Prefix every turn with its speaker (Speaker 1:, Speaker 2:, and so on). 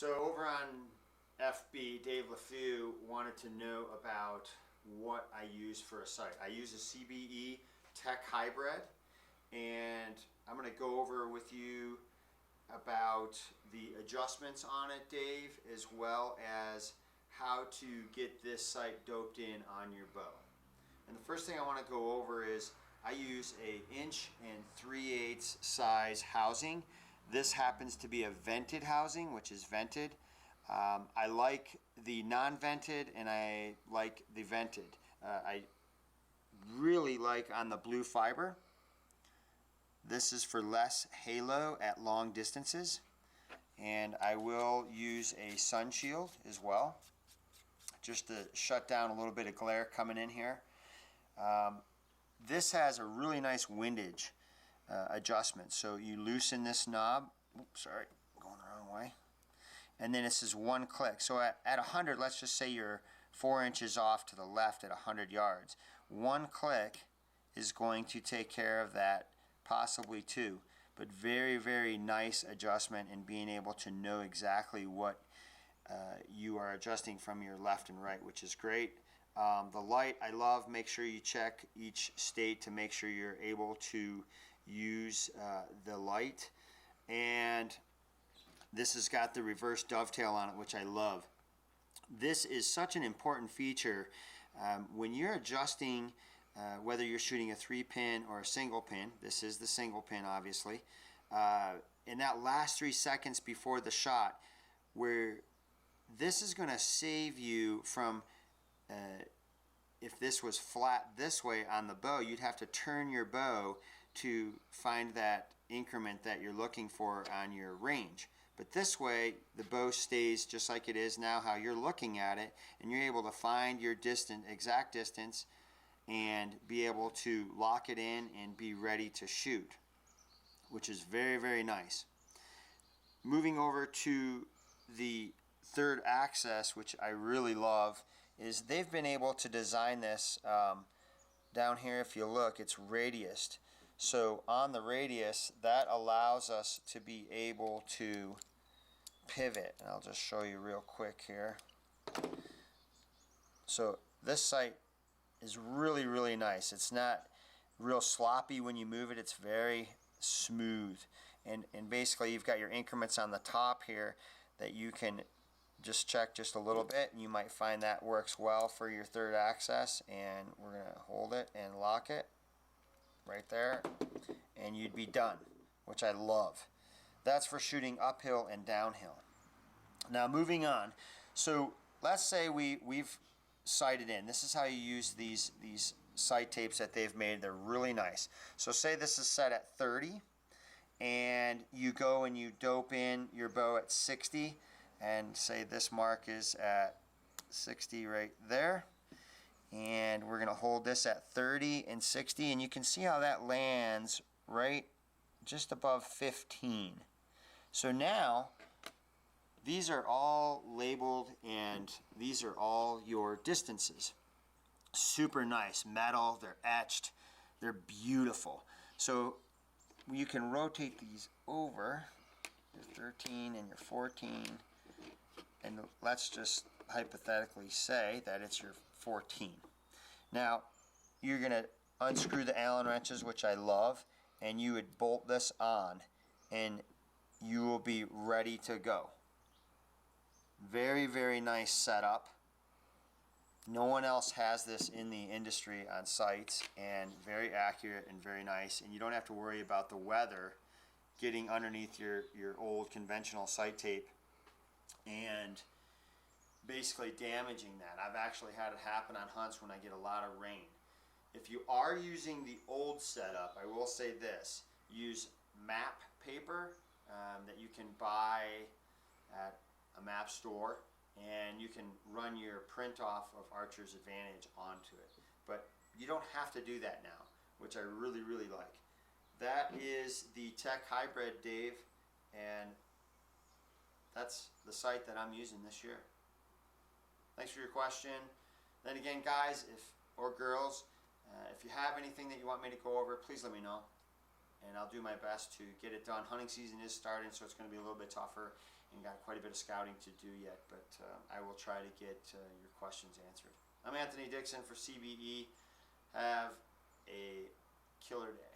Speaker 1: So over on FB, Dave LeFew wanted to know about what I use for a sight. I use a CBE Tech Hybrid, and I'm going to go over with you about the adjustments on it, Dave, as well as how to get this sight doped in on your bow. And the first thing I want to go over is I use a 1 3/8" size housing. This happens to be a vented housing, which is vented. I like the non-vented and I like the vented. I really like on the blue fiber. This is for less halo at long distances. And I will use a sun shield as well, just to shut down a little bit of glare coming in here. This has a really nice windage adjustment. So you loosen this knob. Oops, sorry, going the wrong way. And then this is one click. So at 100, let's just say you're 4 inches off to the left at 100 yards. One click is going to take care of that, possibly two. But very, very nice adjustment in being able to know exactly what you are adjusting from your left and right, which is great. The light I love. Make sure you check each state to make sure you're able to use the light. And this has got the reverse dovetail on it, which I love. This is such an important feature when you're adjusting, whether you're shooting a 3-pin or a single pin. This is the single pin, obviously. In that last 3 seconds before the shot, where this is going to save you from, if this was flat this way on the bow, you'd have to turn your bow to find that increment that you're looking for on your range. But this way, the bow stays just like it is now, how you're looking at it, and you're able to find your exact distance and be able to lock it in and be ready to shoot, which is very, very nice. Moving over to the third axis, which I really love, is they've been able to design this down here. If you look, it's radiused. So on the radius, that allows us to be able to pivot. And I'll just show you real quick here. So this sight is really, really nice. It's not real sloppy when you move it. It's very smooth. And basically you've got your increments on the top here that you can just check just a little bit, and you might find that works well for your third axis. And we're going to hold it and lock it right there, and you'd be done, which I love. That's for shooting uphill and downhill. Now moving on, so let's say we've sighted in. This is how you use these sight tapes that they've made. They're really nice. So say this is set at 30, and you go and you dope in your bow at 60, and say this mark is at 60 right there. And we're going to hold this at 30 and 60, and you can see how that lands right just above 15. So now these are all labeled, and these are all your distances. Super nice metal, they're etched, they're beautiful. So you can rotate these over, your 13 and your 14, and let's just hypothetically say that it's your 14. Now you're going to unscrew the Allen wrenches, which I love, and you would bolt this on and you will be ready to go. Very, very nice setup. No one else has this in the industry on sights, and very accurate and very nice, and you don't have to worry about the weather getting underneath your old conventional sight tape and basically damaging that. I've actually had it happen on hunts when I get a lot of rain. If you are using the old setup, I will say this: use map paper that you can buy at a map store, and you can run your print off of Archer's Advantage onto it. But you don't have to do that now, which I really, really like. That is the Tech Hybrid, Dave, and that's the sight that I'm using this year. Thanks for your question. Then again, guys, or girls, if you have anything that you want me to go over, please let me know, and I'll do my best to get it done. Hunting season is starting, so it's going to be a little bit tougher. and got quite a bit of scouting to do yet, but I will try to get your questions answered. I'm Anthony Dixon for CBE. Have a killer day.